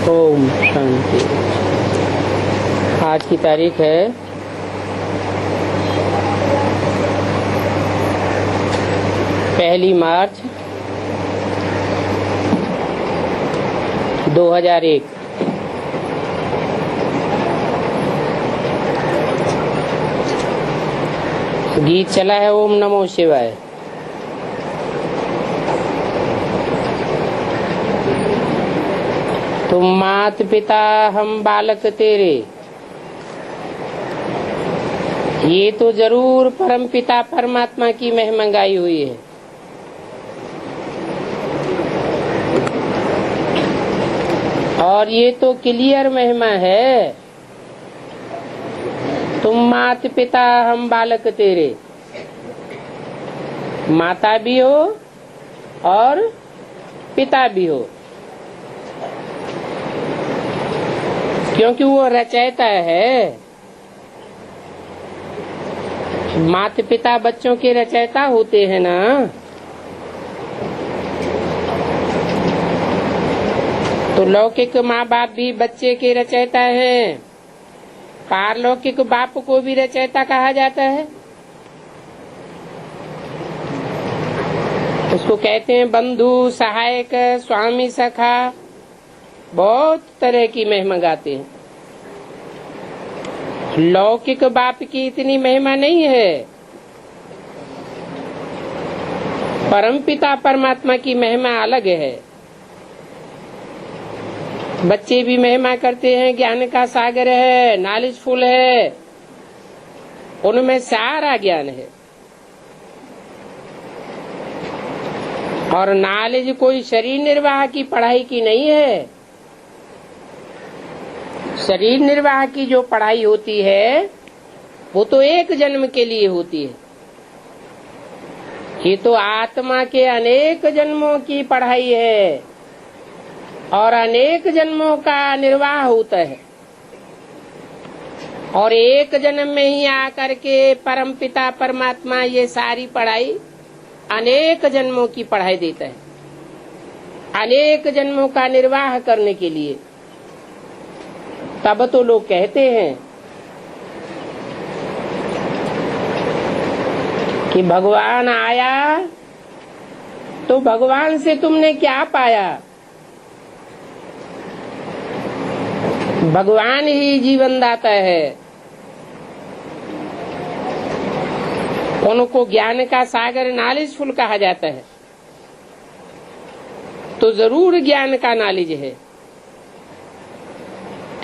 ओम शांति। आज की तारीख है 1 मार्च 2001। गीत चला है ओम नमो शिवाय। तुम मात पिता हम बालक तेरे, ये तो जरूर परम पिता परमात्मा की महिमा गाई हुई है। और ये तो क्लियर महिमा है, तुम मात पिता हम बालक तेरे। माता भी हो और पिता भी हो, क्योंकि वो रचयिता है। माता पिता बच्चों के रचयिता होते हैं ना। तो लौकिक माँ बाप भी बच्चे के रचयिता हैं, पारलौकिक बाप को भी रचयिता कहा जाता है। उसको कहते हैं बंधु, सहायक, स्वामी, सखा, बहुत तरह की महिमा गाते हैं। लौकिक बाप की इतनी महिमा नहीं है। परम पिता परमात्मा की महिमा अलग है। बच्चे भी महिमा करते हैं, ज्ञान का सागर है, नॉलेजफुल है, उनमें सारा ज्ञान है। और नॉलेज कोई शरीर निर्वाह की पढ़ाई की नहीं है। शरीर निर्वाह की जो पढ़ाई होती है वो तो एक जन्म के लिए होती है। ये तो आत्मा के अनेक जन्मों की पढ़ाई है और अनेक जन्मों का निर्वाह होता है। और एक जन्म में ही आकर के परम पिता परमात्मा ये सारी पढ़ाई अनेक जन्मों की पढ़ाई देता है, अनेक जन्मों का निर्वाह करने के लिए। तब तो लोग कहते हैं कि भगवान आया तो भगवान से तुमने क्या पाया। भगवान ही जीवन दाता है। उनको ज्ञान का सागर नॉलेजफुल कहा जाता है। तो जरूर ज्ञान का नॉलेज है।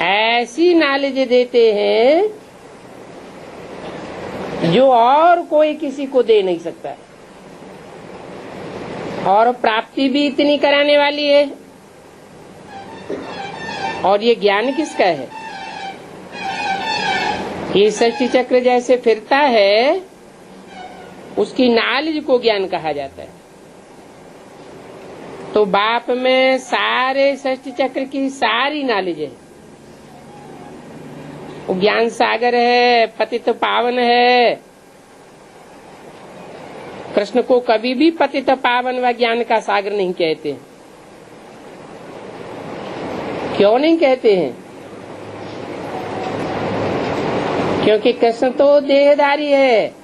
ऐसी नॉलेज देते हैं जो और कोई किसी को दे नहीं सकता। और प्राप्ति भी इतनी कराने वाली है। और ये ज्ञान किसका है? ये सृष्टि चक्र जैसे फिरता है, उसकी नॉलेज को ज्ञान कहा जाता है। तो बाप में सारे सृष्टि चक्र की सारी नॉलेज है। वो ज्ञान सागर है, पतित पावन है। कृष्ण को कभी भी पतित पावन व ज्ञान का सागर नहीं कहते। क्यों नहीं कहते हैं? क्योंकि कृष्ण तो देहधारी है,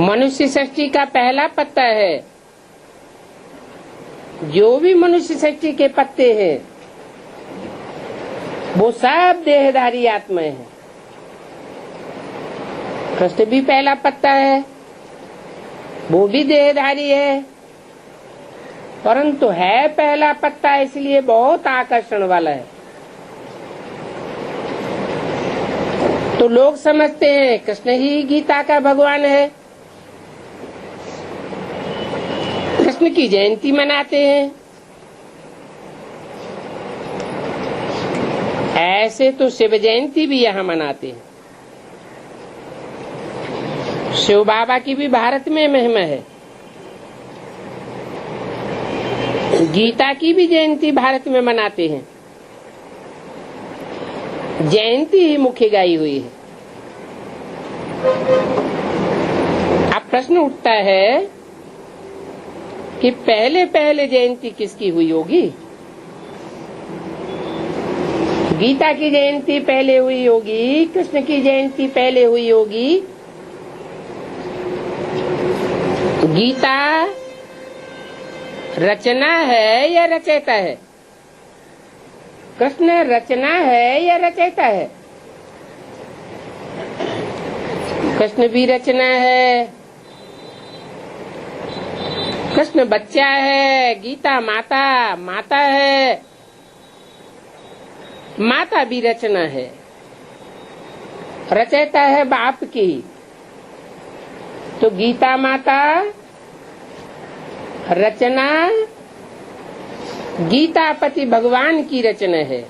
मनुष्य सृष्टि का पहला पत्ता है। जो भी मनुष्य सृष्टि के पत्ते हैं वो सब देहधारी आत्माएं हैं। कृष्ण भी पहला पत्ता है, वो भी देहधारी है, परंतु है पहला पत्ता इसलिए बहुत आकर्षण वाला है। तो लोग समझते हैं कृष्ण ही गीता का भगवान है, कृष्ण की जयंती मनाते हैं। ऐसे तो शिव जयंती भी यहाँ मनाते हैं। शिव बाबा की भी भारत में महिमा है। गीता की भी जयंती भारत में मनाते हैं। जयंती ही मुख्य गाई हुई है। अब प्रश्न उठता है कि पहले पहले जयंती किसकी हुई होगी? गीता की जयंती पहले हुई होगी, कृष्ण की जयंती पहले हुई होगी। गीता रचना है या रचयिता है? कृष्ण रचना है या रचयिता है? कृष्ण भी रचना है। कृष्ण बच्चा है, गीता माता है। माता भी रचना है, रचयिता है बाप की। तो गीता माता रचना गीतापति भगवान की रचना है।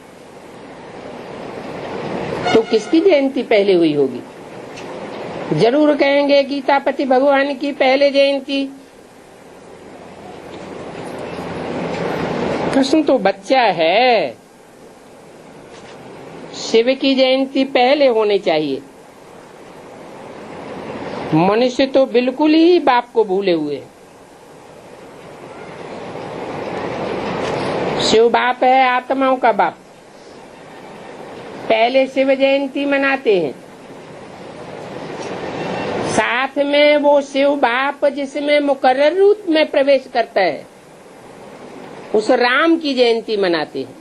तो किसकी जयंती पहले हुई होगी? जरूर कहेंगे गीतापति भगवान की पहले जयंती। कृष्ण तो बच्चा है, शिव की जयंती पहले होनी चाहिए। मनुष्य तो बिल्कुल ही बाप को भूले हुए। शिव बाप है, आत्माओं का बाप। पहले शिव जयंती मनाते हैं, साथ में वो शिव बाप जिसमें मुकर्रर रूप में प्रवेश करता है, उस राम की जयंती मनाते हैं।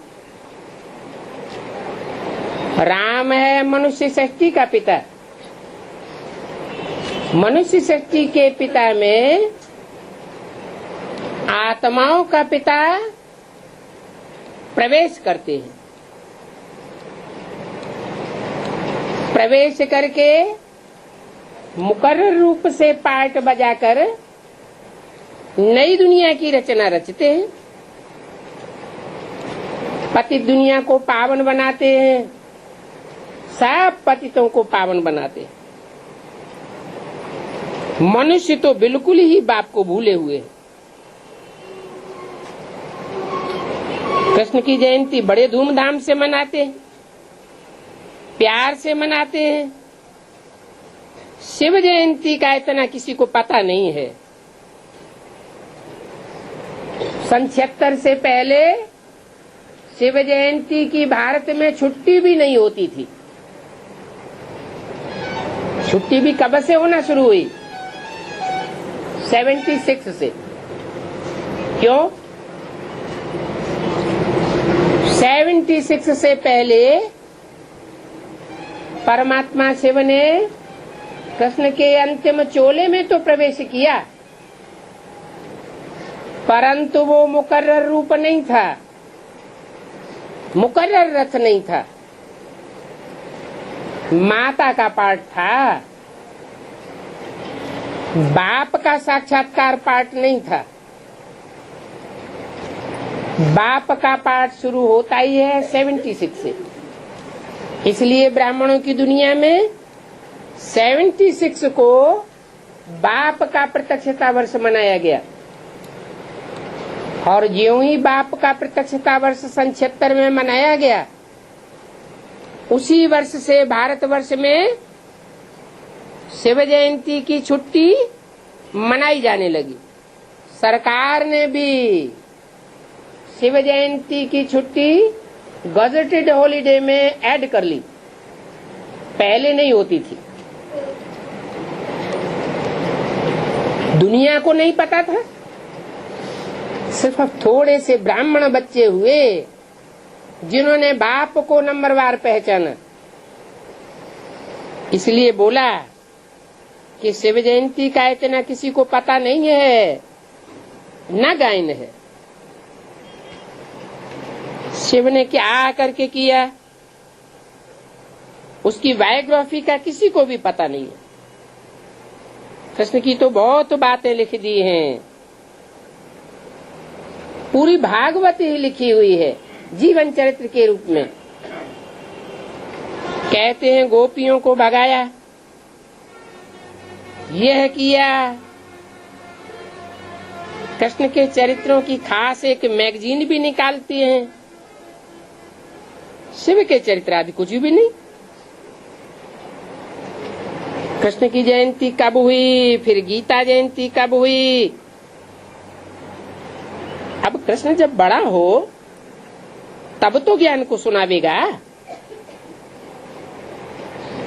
राम है मनुष्य सृष्टि का पिता। मनुष्य सृष्टि के पिता में आत्माओं का पिता प्रवेश करते हैं। प्रवेश करके मुकर्रर रूप से पार्ट बजाकर नई दुनिया की रचना रचते हैं। पतित दुनिया को पावन बनाते हैं, सब पतितों को पावन बनाते हैं। मनुष्य तो बिल्कुल ही बाप को भूले हुए हैं। कृष्ण की जयंती बड़े धूमधाम से मनाते हैं, प्यार से मनाते हैं। शिव जयंती का इतना किसी को पता नहीं है। सन 76 से पहले शिव जयंती की भारत में छुट्टी भी नहीं होती थी। छुट्टी भी कब से होना शुरू हुई? 76 से। क्यों? 76 से पहले परमात्मा शिव ने कृष्ण के अंतिम चोले में तो प्रवेश किया, परंतु वो मुकर्रर रूप नहीं था, मुकर्रर रथ नहीं था, माता का पाठ था, बाप का साक्षात्कार पाठ नहीं था। बाप का पाठ शुरू होता ही है 76 से। इसलिए ब्राह्मणों की दुनिया में 76 को बाप का प्रत्यक्षता वर्ष मनाया गया। और ज्यों ही बाप का प्रत्यक्षता वर्ष सन 76 में मनाया गया, उसी वर्ष से भारतवर्ष में शिव जयंती की छुट्टी मनाई जाने लगी। सरकार ने भी शिव जयंती की छुट्टी गजेटेड हॉलीडे में ऐड कर ली, पहले नहीं होती थी। दुनिया को नहीं पता था, सिर्फ थोड़े से ब्राह्मण बच्चे हुए जिन्होंने बाप को नंबरवार पहचाना। इसलिए बोला कि शिव जयंती का इतना किसी को पता नहीं है, न गायन है। शिव ने क्या करके किया, उसकी बायोग्राफी का किसी को भी पता नहीं है। कृष्ण की तो बहुत बातें लिख दी हैं, पूरी भागवत ही लिखी हुई है जीवन चरित्र के रूप में। कहते हैं गोपियों को भगाया, यह किया। कृष्ण के चरित्रों की खास एक मैगजीन भी निकालती हैं। शिव के चरित्र आदि कुछ भी नहीं। कृष्ण की जयंती कब हुई, फिर गीता जयंती कब हुई। अब कृष्ण जब बड़ा हो तब तो ज्ञान को सुनावेगा।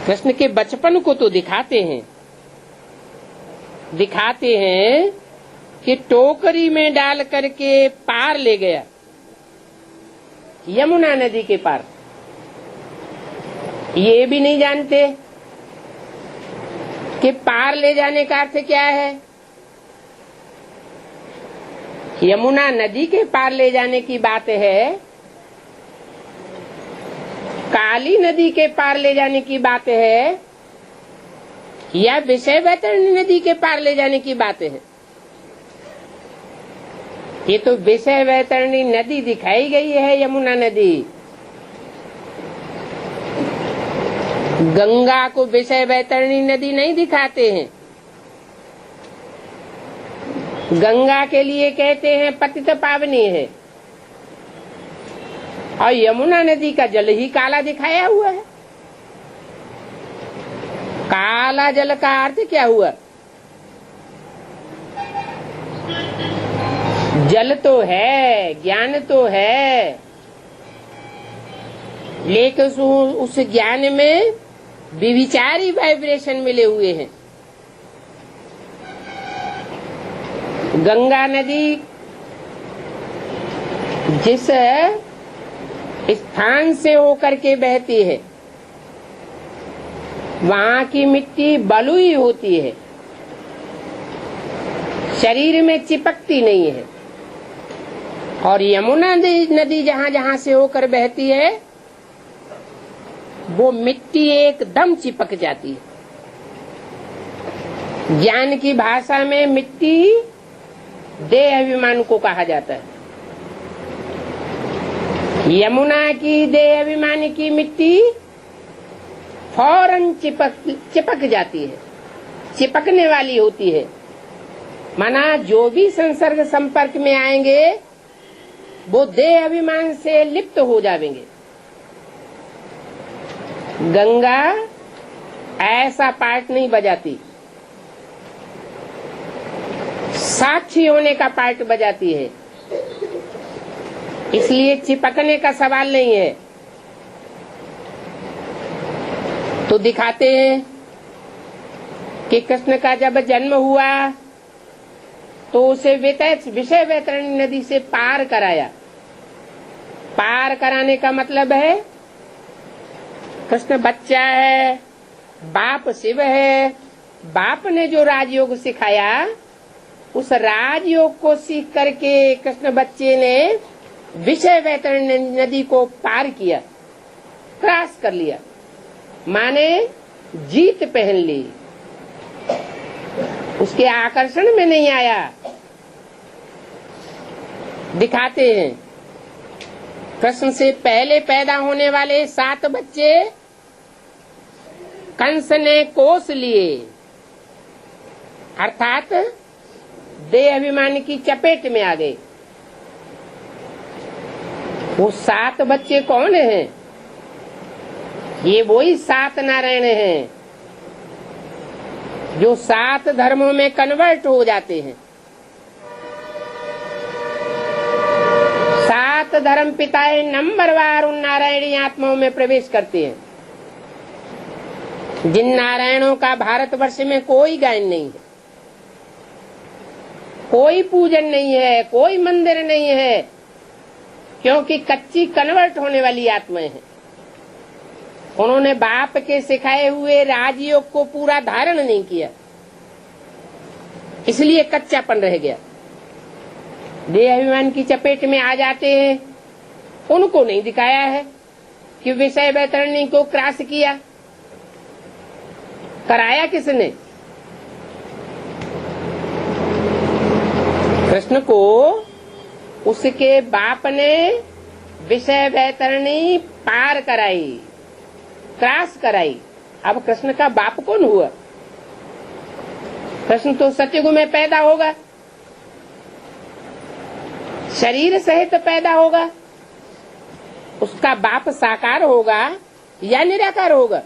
कृष्ण के बचपन को तो दिखाते हैं कि टोकरी में डाल करके पार ले गया, यमुना नदी के पार। ये भी नहीं जानते कि पार ले जाने का अर्थ क्या है। यमुना नदी के पार ले जाने की बात है, काली नदी के पार ले जाने की बात है, या विषय वैतरणी नदी के पार ले जाने की बात है। ये तो विषय वैतरणी नदी दिखाई गई है, यमुना नदी। गंगा को विषय वैतरणी नदी नहीं दिखाते हैं। गंगा के लिए कहते हैं पतित पावनी है, और यमुना नदी का जल ही काला दिखाया हुआ है। काला जल का अर्थ क्या हुआ? जल तो है, ज्ञान तो है, लेकिन उस ज्ञान में विविचारी वाइब्रेशन मिले हुए हैं। गंगा नदी जिस स्थान से होकर के बहती है, वहाँ की मिट्टी बलुई होती है, शरीर में चिपकती नहीं है। और यमुना नदी जहाँ जहाँ से होकर बहती है, वो मिट्टी एकदम चिपक जाती है। ज्ञान की भाषा में मिट्टी देह अभिमान को कहा जाता है। यमुना की देह अभिमान की मिट्टी फौरन चिपक जाती है, चिपकने वाली होती है। माना जो भी संसर्ग संपर्क में आएंगे वो देह अभिमान से लिप्त हो जाएंगे। गंगा ऐसा पार्ट नहीं बजाती, साक्षी होने का पार्ट बजाती है, इसलिए चिपकने का सवाल नहीं है। तो दिखाते हैं कि कृष्ण का जब जन्म हुआ तो उसे विषय वैतरणी नदी से पार कराया। पार कराने का मतलब है कृष्ण बच्चा है, बाप शिव है, बाप ने जो राजयोग सिखाया उस राजयोग को सीख करके कृष्ण बच्चे ने विषय वैतरणी नदी को पार किया, क्रॉस कर लिया, माने जीत पहन ली। उसके आकर्षण में नहीं आया। दिखाते हैं कृष्ण से पहले पैदा होने वाले 7 बच्चे कंस ने कोस लिए, अर्थात देह अभिमान की चपेट में आ गए। वो 7 बच्चे कौन हैं? ये वही 7 नारायण हैं जो 7 धर्मों में कन्वर्ट हो जाते हैं। 7 धर्म पिताएं नंबरवार उन नारायणी आत्माओं में प्रवेश करते हैं, जिन नारायणों का भारतवर्ष में कोई गायन नहीं है, कोई पूजन नहीं है, कोई मंदिर नहीं है, क्योंकि कच्ची कन्वर्ट होने वाली आत्माएं हैं। उन्होंने बाप के सिखाए हुए राजयोग को पूरा धारण नहीं किया, इसलिए कच्चापन रह गया। देह अभिमान की चपेट में आ जाते हैं। उनको नहीं दिखाया है कि विषय वैतरणी को क्रॉस किया, कराया किसने? कृष्ण को उसके बाप ने विषय वैतरणी पार कराई, क्रॉस कराई। अब कृष्ण का बाप कौन हुआ? कृष्ण तो सतयुग में पैदा होगा, शरीर सहित पैदा होगा। उसका बाप साकार होगा या निराकार होगा?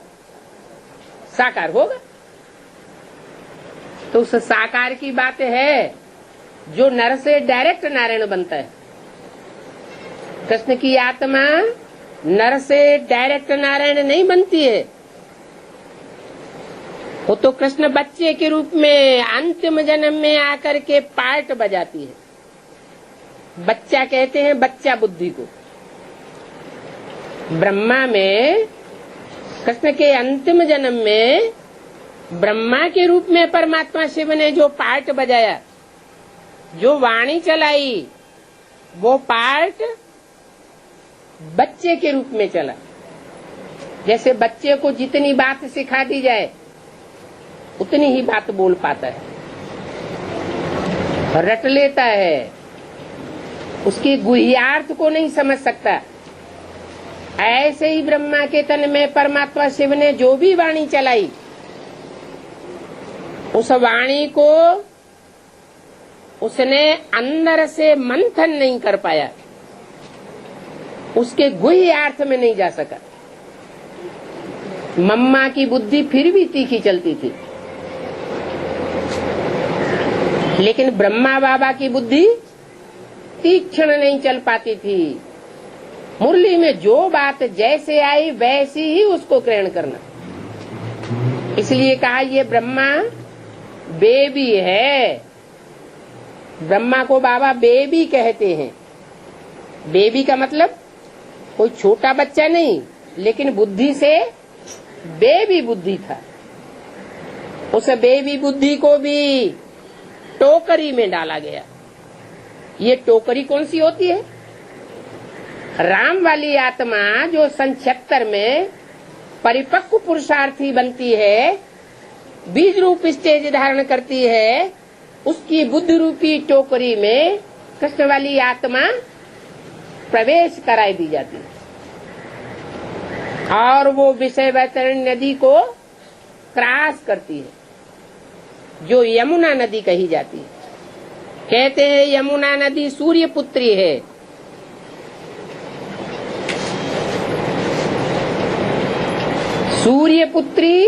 साकार होगा। तो उस साकार की बात है जो नर से डायरेक्ट नारायण बनता है। कृष्ण की आत्मा नर से डायरेक्ट नारायण नहीं बनती है, वो तो कृष्ण बच्चे के रूप में अंतिम जन्म में आकर के पार्ट बजाती है। बच्चा कहते हैं बच्चा बुद्धि को। ब्रह्मा में कृष्ण के अंतिम जन्म में ब्रह्मा के रूप में परमात्मा शिव ने जो पार्ट बजाया, जो वाणी चलाई, वो पार्ट बच्चे के रूप में चला। जैसे बच्चे को जितनी बात सिखा दी जाए उतनी ही बात बोल पाता है, रट लेता है, उसके गुह्यार्थ को नहीं समझ सकता। ऐसे ही ब्रह्मा के तन में परमात्मा शिव ने जो भी वाणी चलाई, उस वाणी को उसने अंदर से मंथन नहीं कर पाया, उसके गुह्यार्थ में नहीं जा सका। मम्मा की बुद्धि फिर भी तीखी चलती थी, लेकिन ब्रह्मा बाबा की बुद्धि तीक्ष्ण नहीं चल पाती थी। मुरली में जो बात जैसे आई वैसी ही उसको ग्रहण करना। इसलिए कहा ये ब्रह्मा बेबी है। ब्रह्मा को बाबा बेबी कहते हैं। बेबी का मतलब कोई छोटा बच्चा नहीं, लेकिन बुद्धि से बेबी बुद्धि था। उस बेबी बुद्धि को भी टोकरी में डाला गया। ये टोकरी कौन सी होती है? राम वाली आत्मा जो सन 76 में परिपक्व पुरुषार्थी बनती है, बीज रूप स्टेज धारण करती है, उसकी बुद्धि रूपी टोकरी में कृष्ण वाली आत्मा प्रवेश कराई दी जाती है और वो विषय वैतरणी नदी को क्रॉस करती है, जो यमुना नदी कही जाती है। कहते हैं यमुना नदी सूर्य पुत्री है। सूर्य पुत्री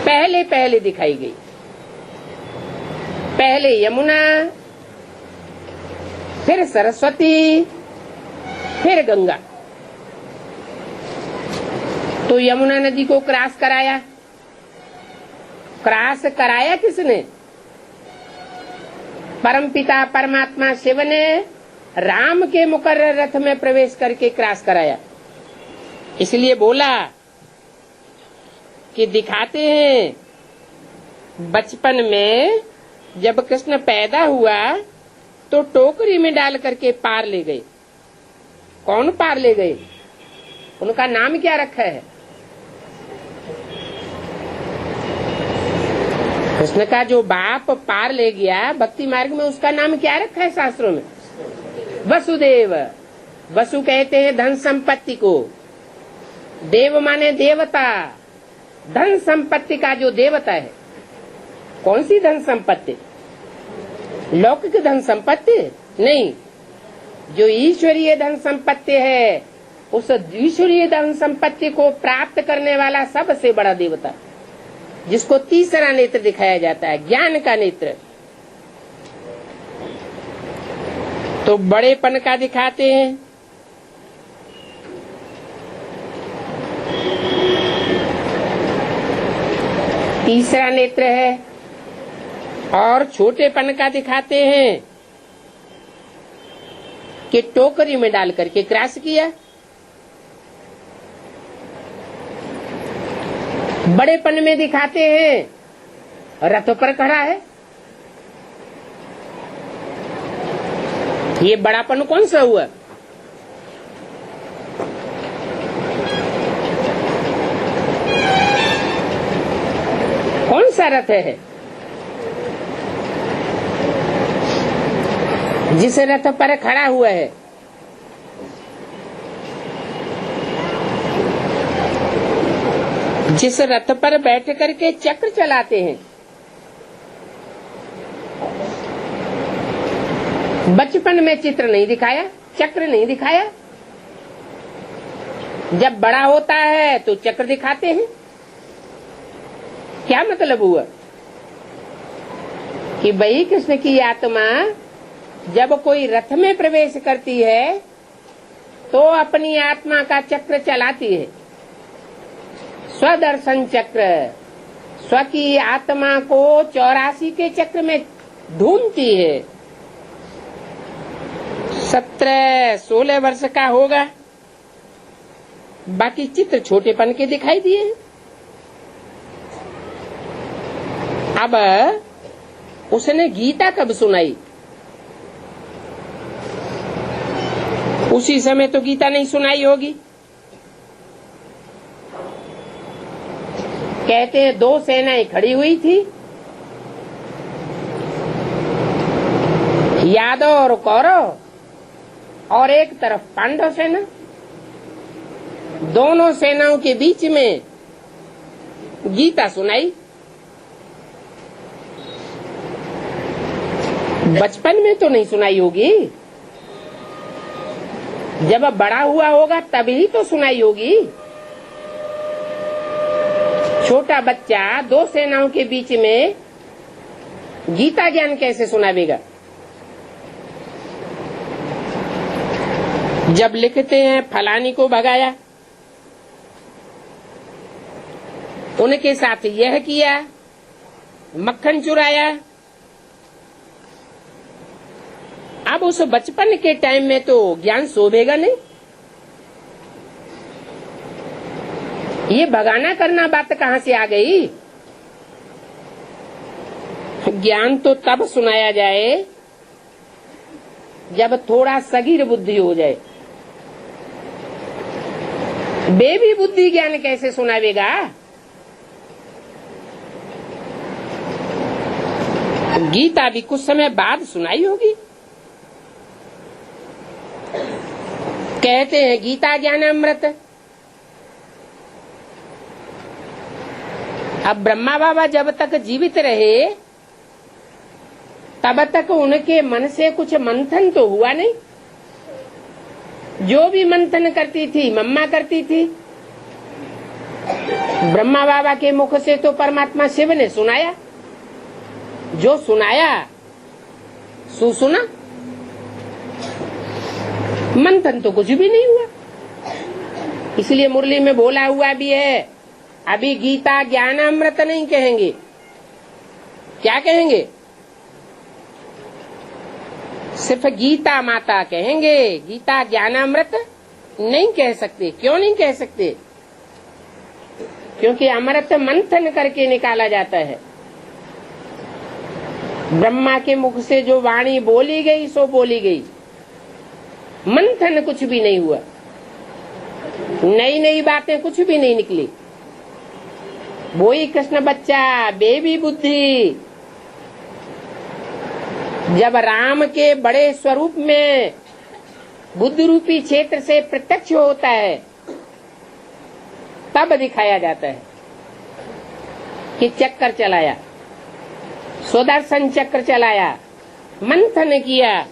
पहले पहले दिखाई गई। पहले यमुना, फिर सरस्वती, फिर गंगा। तो यमुना नदी को क्रॉस कराया। क्रॉस कराया किसने? परमपिता परमात्मा शिव ने राम के मुकर्रर रथ में प्रवेश करके क्रॉस कराया। इसलिए बोला कि दिखाते हैं बचपन में जब कृष्ण पैदा हुआ तो टोकरी में डाल करके पार ले गए। कौन पार ले गए? उनका नाम क्या रखा है? कृष्ण का जो बाप पार ले गया भक्ति मार्ग में, उसका नाम क्या रखा है शास्त्रों में? वसुदेव। वसु कहते हैं धन संपत्ति को। देव माने देवता। धन संपत्ति का जो देवता है। कौन सी धन संपत्ति? लौकिक धन संपत्ति नहीं, जो ईश्वरीय धन संपत्ति है, उस ईश्वरीय धन संपत्ति को प्राप्त करने वाला सबसे बड़ा देवता, जिसको तीसरा नेत्र दिखाया जाता है, ज्ञान का नेत्र। तो बड़ेपन का दिखाते हैं। तीसरा नेत्र है। और छोटेपन का दिखाते हैं कि टोकरी में डाल करके क्रॉस किया। बड़ेपन में दिखाते हैं रथ पर खड़ा है। ये बड़ापन कौन सा हुआ? कौन सा रथ है? जिस रथ पर खड़ा हुआ है। जिस रथ पर बैठ करके चक्र चलाते हैं। बचपन में चित्र नहीं दिखाया, चक्र नहीं दिखाया। जब बड़ा होता है तो चक्र दिखाते हैं। क्या मतलब हुआ? कि भाई कृष्ण की आत्मा जब कोई रथ में प्रवेश करती है तो अपनी आत्मा का चक्र चलाती है। स्वदर्शन चक्र, स्व की आत्मा को 84 के चक्र में ढूंढती है। 17-16 वर्ष का होगा, बाकी चित्र छोटेपन के दिखाई दिए। अब उसने गीता कब सुनाई? उसी समय तो गीता नहीं सुनाई होगी। कहते हैं 2 सेनाएं खड़ी हुई थी, यादव और कौरव, और एक तरफ पांडव सेना। दोनों सेनाओं के बीच में गीता सुनाई। बचपन में तो नहीं सुनाई होगी, जब अब बड़ा हुआ होगा तभी तो सुनाई होगी। छोटा बच्चा 2 सेनाओं के बीच में गीता ज्ञान कैसे सुनावेगा? जब लिखते हैं फलानी को भगाया, उनके साथ यह किया, मक्खन चुराया। अब उस बचपन के टाइम में तो ज्ञान शोभेगा नहीं। ये भगाना करना बात कहाँ से आ गई? ज्ञान तो तब सुनाया जाए जब थोड़ा सगीर बुद्धि हो जाए। बेबी बुद्धि ज्ञान कैसे सुनावेगा? गीता भी कुछ समय बाद सुनाई होगी। कहते हैं गीता ज्ञान अमृत। अब ब्रह्मा बाबा जब तक जीवित रहे तब तक उनके मन से कुछ मंथन तो हुआ नहीं। जो भी मंथन करती थी मम्मा करती थी। ब्रह्मा बाबा के मुख से तो परमात्मा शिव ने सुनाया, जो सुनाया सुना, मंथन तो कुछ भी नहीं हुआ। इसलिए मुरली में बोला हुआ भी है, अभी गीता ज्ञान अमृत नहीं कहेंगे। क्या कहेंगे? सिर्फ गीता माता कहेंगे, गीता ज्ञान अमृत नहीं कह सकते। क्यों नहीं कह सकते? क्योंकि अमृत मंथन करके निकाला जाता है। ब्रह्मा के मुख से जो वाणी बोली गई सो बोली गई, मंथन कुछ भी नहीं हुआ, नई नई बातें कुछ भी नहीं निकली। वही कृष्ण बच्चा, बेबी बुद्धि, जब राम के बड़े स्वरूप में बुद्ध रूपी क्षेत्र से प्रत्यक्ष होता है तब दिखाया जाता है कि चक्कर चलाया, स्वदर्शन चक्र चलाया, मंथन किया।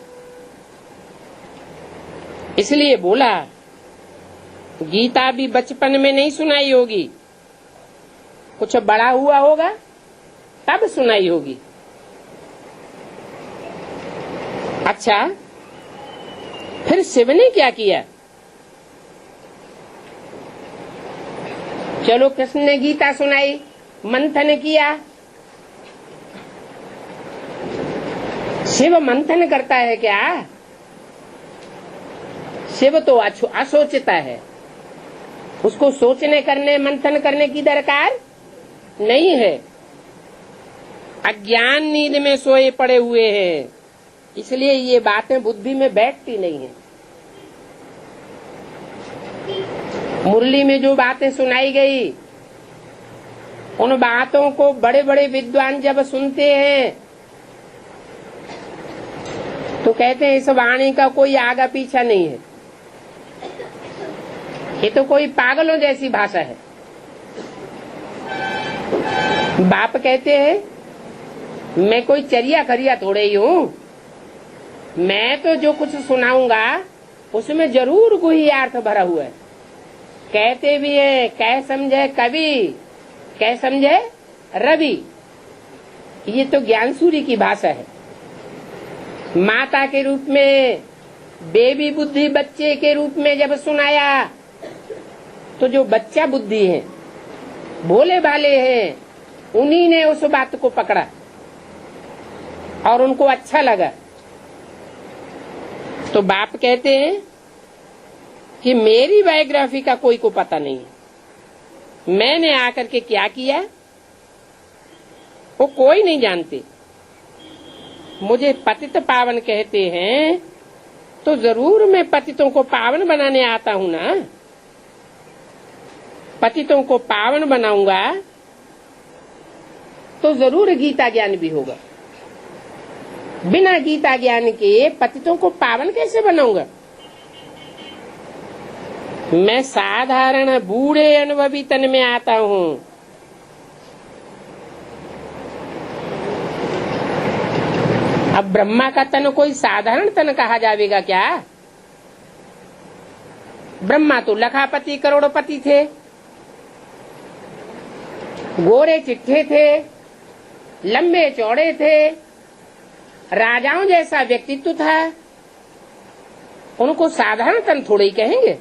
इसलिए बोला गीता भी बचपन में नहीं सुनाई होगी, कुछ बड़ा हुआ होगा तब सुनाई होगी। अच्छा, फिर शिव ने क्या किया? चलो कृष्ण ने गीता सुनाई, मंथन किया। शिव मंथन करता है क्या? शिव तो असोचता है, उसको सोचने करने मंथन करने की दरकार नहीं है। अज्ञान नींद में सोए पड़े हुए हैं, इसलिए ये बातें बुद्धि में बैठती नहीं है। मुरली में जो बातें सुनाई गई, उन बातों को बड़े बड़े विद्वान जब सुनते हैं तो कहते हैं इस वाणी का कोई आगा पीछा नहीं है, ये तो कोई पागलों जैसी भाषा है। बाप कहते हैं मैं कोई चरिया खरिया थोड़े ही हूँ, मैं तो जो कुछ सुनाऊंगा उसमें जरूर कोई अर्थ भरा हुआ है। कहते भी है, कह समझे कवि, कह समझे रवि। ये तो ज्ञान सूर्य की भाषा है। माता के रूप में, बेबी बुद्धि बच्चे के रूप में जब सुनाया तो जो बच्चा बुद्धि है भोले भाले हैं, उन्हीं ने उस बात को पकड़ा और उनको अच्छा लगा। तो बाप कहते हैं कि मेरी बायोग्राफी का कोई को पता नहीं है, मैंने आकर के क्या किया वो कोई नहीं जानते। मुझे पतित पावन कहते हैं तो जरूर मैं पतितों को पावन बनाने आता हूं ना। पतितों को पावन बनाऊंगा तो जरूर गीता ज्ञान भी होगा। बिना गीता ज्ञान के पतितों को पावन कैसे बनाऊंगा? मैं साधारण बूढ़े अनुभवी तन में आता हूं। अब ब्रह्मा का तन कोई साधारण तन कहा जाएगा क्या? ब्रह्मा तो लखापति करोड़पति थे, गोरे चिट्ठे थे, लंबे चौड़े थे, राजाओं जैसा व्यक्तित्व था। उनको साधारण तन थोड़े ही कहेंगे।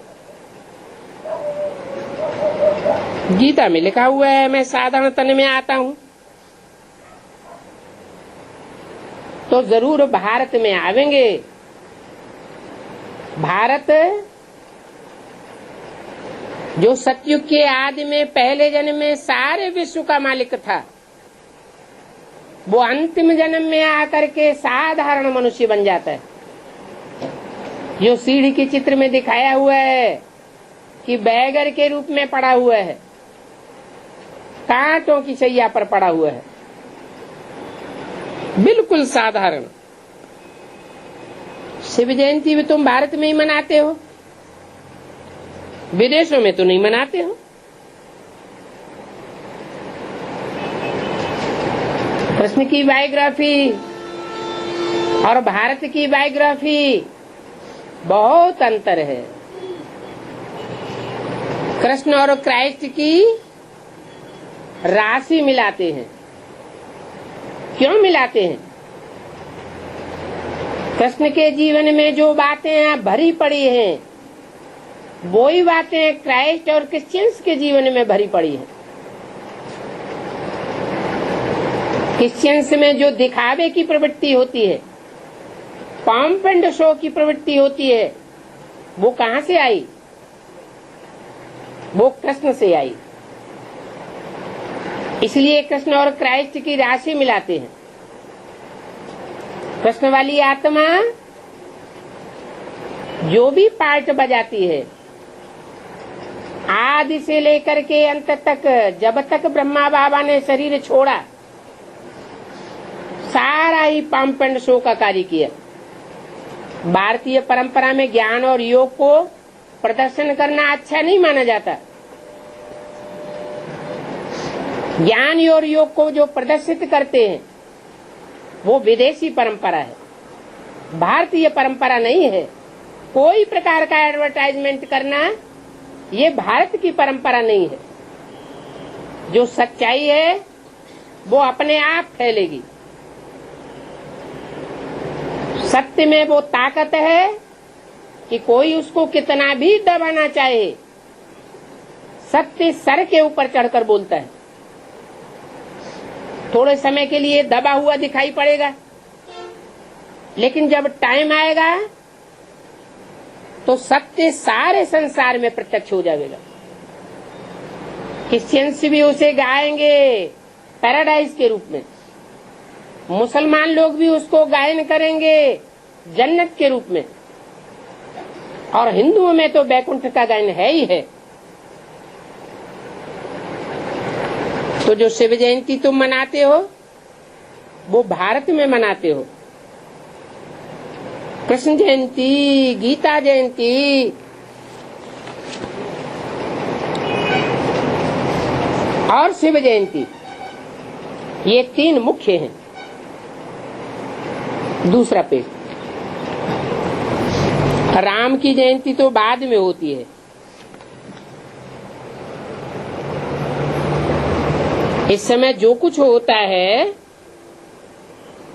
गीता में लिखा हुआ है मैं साधारण तन में आता हूं, तो जरूर भारत में आवेंगे। भारत जो सतयुग के आदि में पहले जन्म में सारे विश्व का मालिक था, वो अंतिम जन्म में आकर के साधारण मनुष्य बन जाता है। जो सीढ़ी के चित्र में दिखाया हुआ है कि बैगर के रूप में पड़ा हुआ है, कांटों की शैया पर पड़ा हुआ है, बिल्कुल साधारण। शिव जयंती भी तुम भारत में ही मनाते हो, विदेशों में तो नहीं मनाते हो। कृष्ण की बायोग्राफी और भारत की बायोग्राफी बहुत अंतर है। कृष्ण और क्राइस्ट की राशि मिलाते हैं। क्यों मिलाते हैं? कृष्ण के जीवन में जो बातें भरी पड़ी हैं, वो ही बातें क्राइस्ट और क्रिश्चियंस के जीवन में भरी पड़ी हैं। क्रिश्चियंस में जो दिखावे की प्रवृत्ति होती है, पॉम्प एंड शो की प्रवृत्ति होती है, वो कहां से आई? वो कृष्ण से आई। इसलिए कृष्ण और क्राइस्ट की राशि मिलाते हैं। कृष्ण वाली आत्मा जो भी पार्ट बजाती है, आदि से लेकर के अंत तक, जब तक ब्रह्मा बाबा ने शरीर छोड़ा, सारा ही पंप एंड शो का कार्य किया। भारतीय परंपरा में ज्ञान और योग को प्रदर्शन करना अच्छा नहीं माना जाता। ज्ञान और योग को जो प्रदर्शित करते हैं वो विदेशी परंपरा है, भारतीय परंपरा नहीं है। कोई प्रकार का एडवर्टाइजमेंट करना ये भारत की परंपरा नहीं है। जो सच्चाई है वो अपने आप फैलेगी। सत्य में वो ताकत है कि कोई उसको कितना भी दबाना चाहे, सत्य सर के ऊपर चढ़कर बोलता है। थोड़े समय के लिए दबा हुआ दिखाई पड़ेगा, लेकिन जब टाइम आएगा तो सत्य सारे संसार में प्रत्यक्ष हो जाएगा। क्रिश्चियंस भी उसे गाएंगे पैराडाइज के रूप में, मुसलमान लोग भी उसको गायन करेंगे जन्नत के रूप में, और हिंदुओं में तो बैकुंठ का गायन है ही है। तो जो शिव जयंती तुम मनाते हो वो भारत में मनाते हो। कृष्ण जयंती, गीता जयंती और शिव जयंती, ये तीन मुख्य हैं। दूसरा पेज, राम की जयंती तो बाद में होती है। इस समय जो कुछ होता है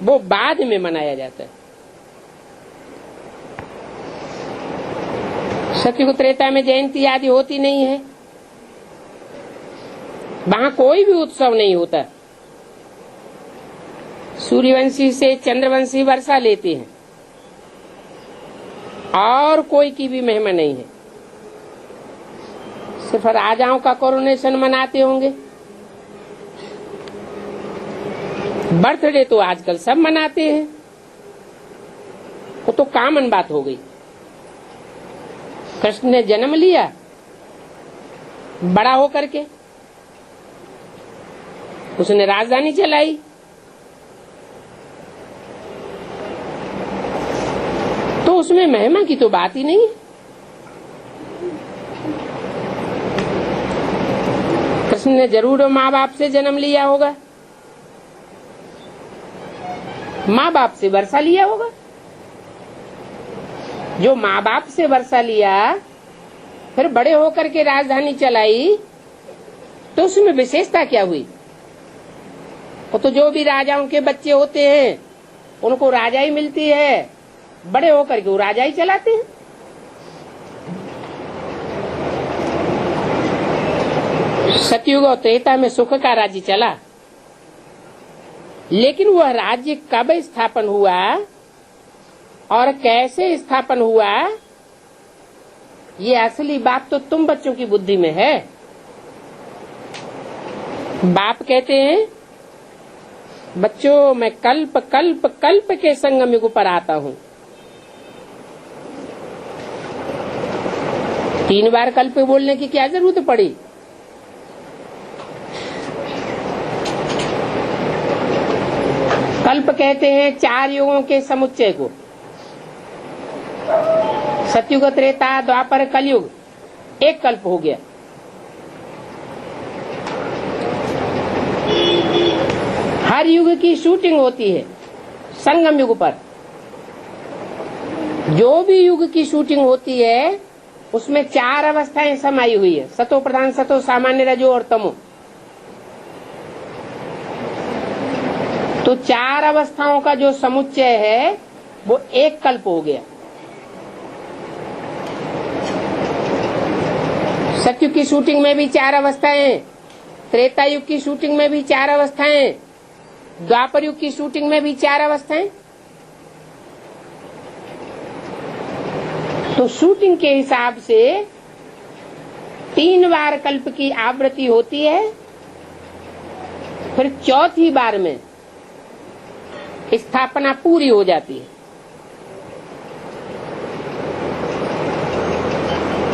वो बाद में मनाया जाता है। सतयुग त्रेता में जयंती आदि होती नहीं है। वहां कोई भी उत्सव नहीं होता। सूर्यवंशी से चंद्रवंशी वर्षा लेते हैं और कोई की भी महिमा नहीं है। सिर्फ राजाओं का कोरोनेशन मनाते होंगे। बर्थडे तो आजकल सब मनाते हैं, वो तो कॉमन बात हो गई। कृष्ण ने जन्म लिया बड़ा होकर के, उसने राजधानी चलाई, तो उसमें महिमा की तो बात ही नहीं है। कृष्ण ने जरूर माँ बाप से जन्म लिया होगा, माँ बाप से वर्षा लिया होगा। जो माँ बाप से वर्षा लिया फिर बड़े होकर के राजधानी चलाई, तो उसमें विशेषता क्या हुई? वो तो जो भी राजाओं के बच्चे होते हैं उनको राजाई मिलती है, बड़े होकर के वो राजाई चलाते हैं। सतयुग और त्रेता में सुख का राज्य चला, लेकिन वह राज्य कब स्थापन हुआ और कैसे स्थापन हुआ, ये असली बात तो तुम बच्चों की बुद्धि में है। बाप कहते हैं, बच्चों मैं कल्प कल्प कल्प के संगम युग पर आता हूँ। 3 बार कल्प बोलने की क्या जरूरत पड़ी? कल्प कहते हैं 4 युगों के समुच्चय को। सतयुग, त्रेता, द्वापर, कलयुग, एक कल्प हो गया। हर युग की शूटिंग होती है संगम युग पर। जो भी युग की शूटिंग होती है उसमें 4 अवस्थाएं समाई हुई है, सतो प्रधान, सतो सामान्य, रजो और तमो। तो 4 अवस्थाओं का जो समुच्चय है वो एक कल्प हो गया। सतयुग की शूटिंग में भी 4 अवस्थाएं, त्रेता युग की शूटिंग में भी 4 अवस्थाएं, द्वापर युग की शूटिंग में भी 4 अवस्थाएं। तो शूटिंग के हिसाब से 3 बार कल्प की आवृत्ति होती है, फिर चौथी बार में स्थापना पूरी हो जाती है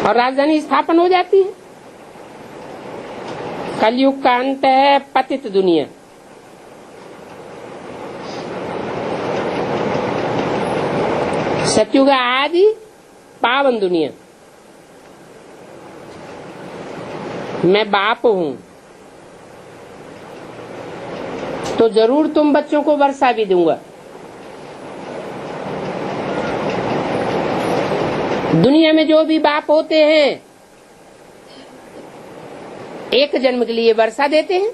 और राजधानी स्थापन हो जाती है। कलयुग का अंत है पतित दुनिया। सतयुग आदि पावन दुनिया। मैं बाप हूं तो जरूर तुम बच्चों को वर्षा भी दूंगा। दुनिया में जो भी बाप होते हैं एक जन्म के लिए वर्षा देते हैं।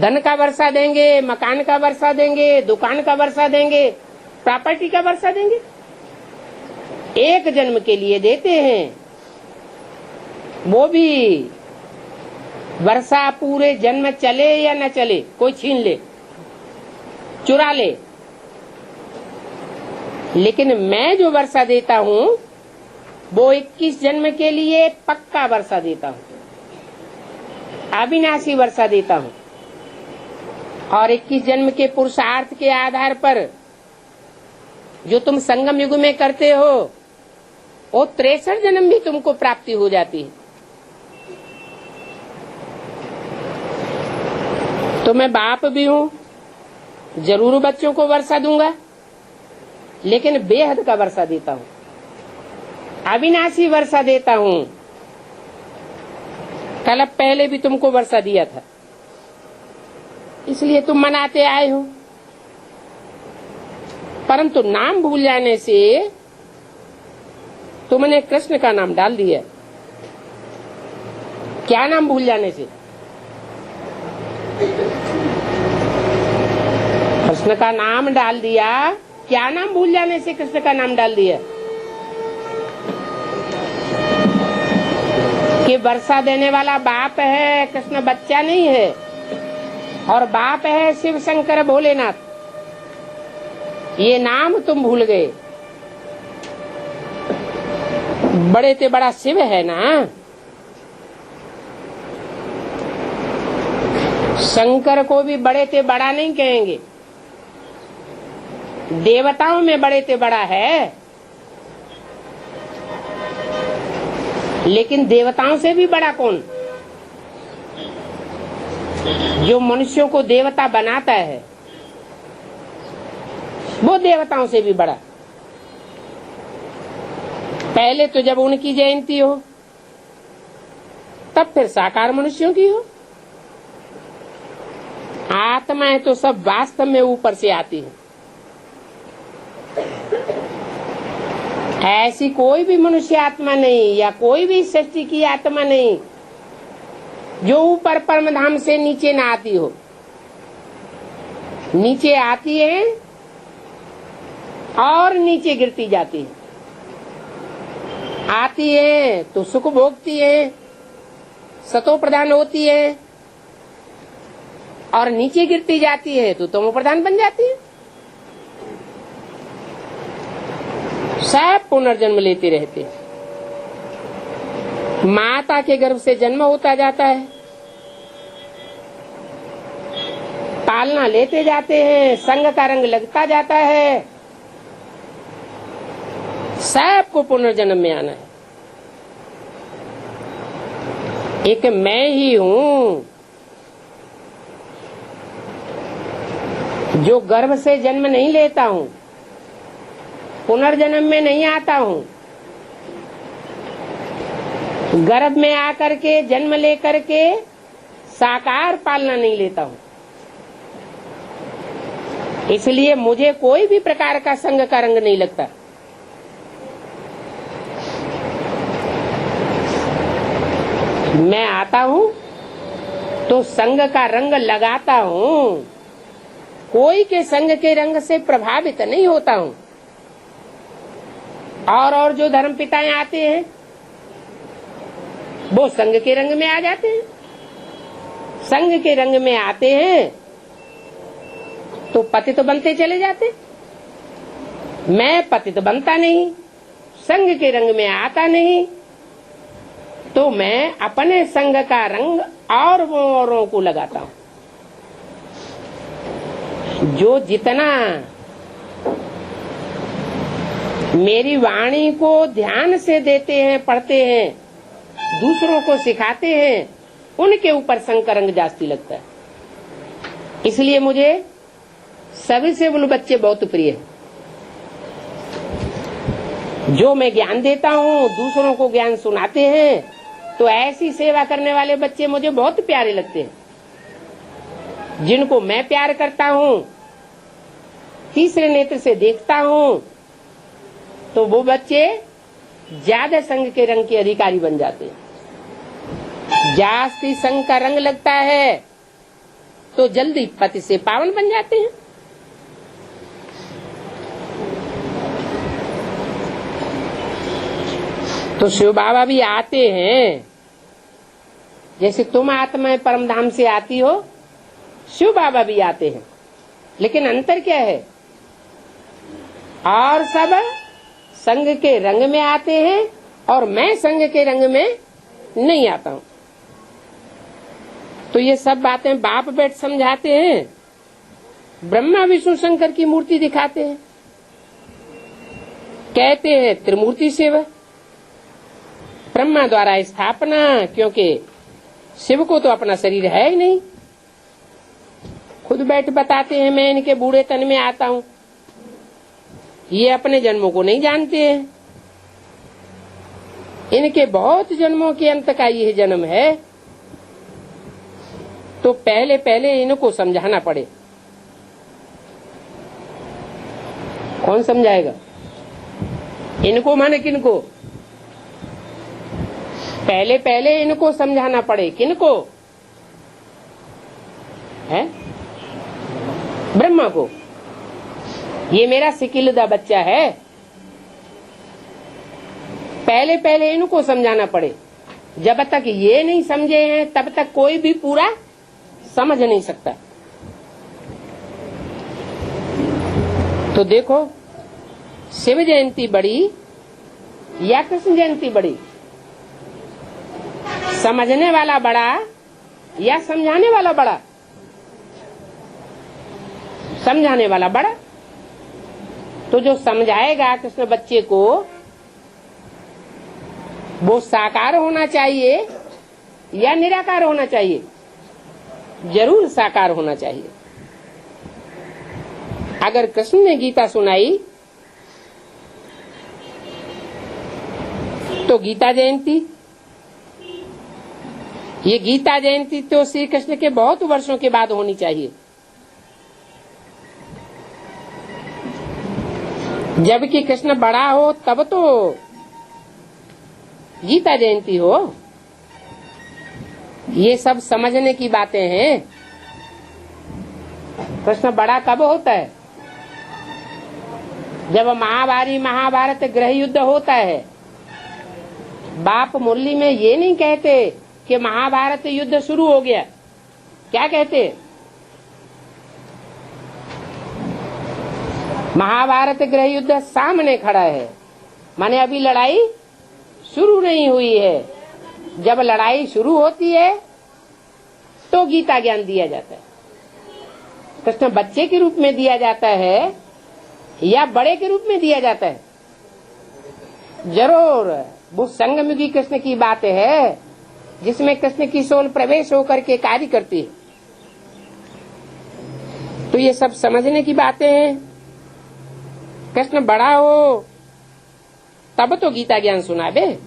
धन का वर्षा देंगे, मकान का वर्षा देंगे, दुकान का वर्षा देंगे, प्रॉपर्टी का वर्षा देंगे। एक जन्म के लिए देते हैं, वो भी वर्षा पूरे जन्म चले या न चले, कोई छीन ले, चुरा ले। लेकिन मैं जो वर्षा देता हूँ वो 21 जन्म के लिए पक्का वर्षा देता हूँ, अविनाशी वर्षा देता हूँ। और 21 जन्म के पुरुषार्थ के आधार पर जो तुम संगम युग में करते हो वो 63 जन्म भी तुमको प्राप्ति हो जाती है। तो मैं बाप भी हूँ, जरूर बच्चों को वर्षा दूंगा, लेकिन बेहद का वर्षा देता हूँ, अविनाशी वर्षा देता हूँ। कल पहले भी तुमको वर्षा दिया था, इसलिए तुम मनाते आए हो। परंतु नाम भूल जाने से तुमने कृष्ण का नाम डाल दिया। क्या नाम भूल जाने से? कृष्ण का नाम डाल दिया। क्या नाम भूल जाने से कृष्ण का नाम डाल दिया? कि वर्षा देने वाला बाप है, कृष्ण बच्चा नहीं है, और बाप है शिव शंकर भोलेनाथ। ये नाम तुम भूल गए। बड़े ते बड़ा शिव है ना, शंकर को भी बड़े ते बड़ा नहीं कहेंगे। देवताओं में बड़े ते बड़ा है, लेकिन देवताओं से भी बड़ा कौन? जो मनुष्यों को देवता बनाता है, वो देवताओं से भी बड़ा। पहले तो जब उनकी जयंती हो, तब फिर साकार मनुष्यों की हो। आत्माएं तो सब वास्तव में ऊपर से आती है। ऐसी कोई भी मनुष्य आत्मा नहीं, या कोई भी सृष्टि की आत्मा नहीं जो ऊपर परम धाम से नीचे ना आती हो। नीचे आती है और नीचे गिरती जाती है। आती है तो सुख भोगती है, सतो प्रधान होती है, और नीचे गिरती जाती है तो तमो प्रधान बन जाती है। सब पुनर्जन्म लेते रहते हैं। माता के गर्भ से जन्म होता जाता है, पालना लेते जाते हैं, संग का रंग लगता जाता है। सबको पुनर्जन्म में आना है। एक मैं ही हूँ जो गर्भ से जन्म नहीं लेता हूँ, पुनर्जन्म में नहीं आता हूँ। गर्भ में आकर के जन्म लेकर के साकार पालना नहीं लेता हूँ। इसलिए मुझे कोई भी प्रकार का संग का रंग नहीं लगता। मैं आता हूँ तो संग का रंग लगाता हूँ, कोई के संग के रंग से प्रभावित नहीं होता हूँ। और जो धर्म पिताएं आते हैं वो संग के रंग में आ जाते हैं। संग के रंग में आते हैं तो पतित बनते चले जाते। मैं पतित बनता नहीं, संग के रंग में आता नहीं, तो मैं अपने संग का रंग और वो औरों को लगाता हूँ। जो जितना मेरी वाणी को ध्यान से देते हैं, पढ़ते हैं, दूसरों को सिखाते हैं, उनके ऊपर संग का रंग जास्ती लगता है। इसलिए मुझे सभी से बोलो बच्चे बहुत प्रिय है। जो मैं ज्ञान देता हूँ, दूसरों को ज्ञान सुनाते हैं, तो ऐसी सेवा करने वाले बच्चे मुझे बहुत प्यारे लगते हैं। जिनको मैं प्यार करता हूँ, तीसरे नेत्र से देखता हूँ, तो वो बच्चे ज्यादा संग के रंग के अधिकारी बन जाते हैं। जास्ती संग का रंग लगता है तो जल्दी पति से पावन बन जाते हैं। तो शिव बाबा भी आते हैं, जैसे तुम आत्मा परम धाम से आती हो, शिव बाबा भी आते हैं। लेकिन अंतर क्या है? और सब संग के रंग में आते हैं और मैं संग के रंग में नहीं आता हूँ। तो ये सब बातें बाप बैठ समझाते हैं, ब्रह्मा विष्णु शंकर की मूर्ति दिखाते हैं, कहते हैं त्रिमूर्ति सेवा, ब्रह्मा द्वारा स्थापना, क्योंकि शिव को तो अपना शरीर है ही नहीं। खुद बैठ बताते हैं मैं इनके बूढ़े तन में आता हूँ। ये अपने जन्मों को नहीं जानते हैं। इनके बहुत जन्मों के अंत का यह जन्म है, तो पहले पहले इनको समझाना पड़े। कौन समझाएगा इनको? माने किनको? पहले पहले इनको समझाना पड़े। किनको? है ब्रह्मा को। ये मेरा सिकिलदा बच्चा है, पहले पहले इनको समझाना पड़े। जब तक ये नहीं समझे हैं तब तक कोई भी पूरा समझ नहीं सकता। तो देखो, शिव जयंती बड़ी या कृष्ण जयंती बड़ी? समझने वाला बड़ा या समझाने वाला बड़ा? समझाने वाला बड़ा। तो जो समझाएगा कृष्ण बच्चे को, वो साकार होना चाहिए या निराकार होना चाहिए? जरूर साकार होना चाहिए। अगर कृष्ण ने गीता सुनाई तो गीता जयंती, ये गीता जयंती तो श्री कृष्ण के बहुत वर्षों के बाद होनी चाहिए, जबकि कृष्ण बड़ा हो तब तो गीता जयंती हो। ये सब समझने की बातें हैं। कृष्ण बड़ा कब होता है? जब महाभारत गृह युद्ध होता है। बाप मुरली में ये नहीं कहते कि महाभारत युद्ध शुरू हो गया। क्या कहते? महाभारत गृह युद्ध सामने खड़ा है, माने अभी लड़ाई शुरू नहीं हुई है। जब लड़ाई शुरू होती है तो गीता ज्ञान दिया जाता है। कृष्ण बच्चे के रूप में दिया जाता है या बड़े के रूप में दिया जाता है? जरूर वो संगमयुगी कृष्ण की बात है, जिसमें कृष्ण की सोल प्रवेश होकर के कार्य करती है। तो ये सब समझने की बातें हैं। कृष्ण बड़ा हो तब तो गीता ज्ञान सुनाबे।